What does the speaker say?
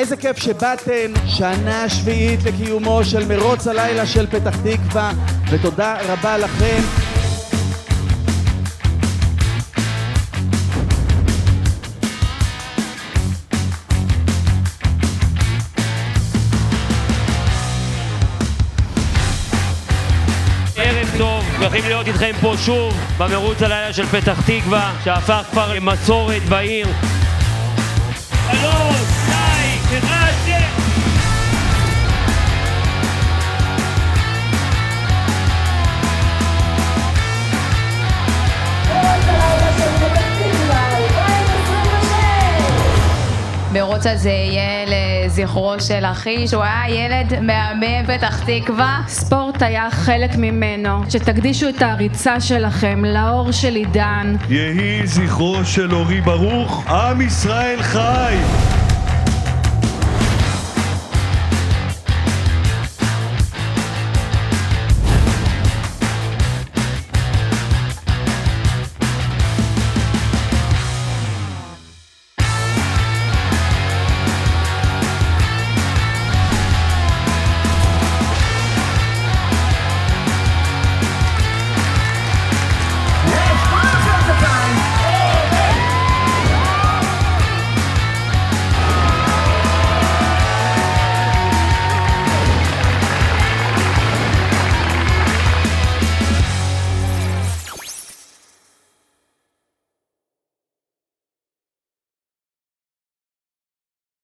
איזה כיף שבאתן, שנה שביעית לקיומו של מרוץ הלילה של פתח תקווה, ותודה רבה לכם. ערב טוב, שמחים להיות איתכם פה שוב במרוץ הלילה של פתח תקווה, שהפך כבר למסורת בעיר. 3, 2, 1, מרוץ הזה יהיה לזכרו של אחי, שהוא היה ילד מהמם פתח תקווה. ספורט היה חלק ממנו, שתקדישו את הריצה שלכם לאור של עידן. יהי זכרו של אורי ברוך, עם ישראל חי!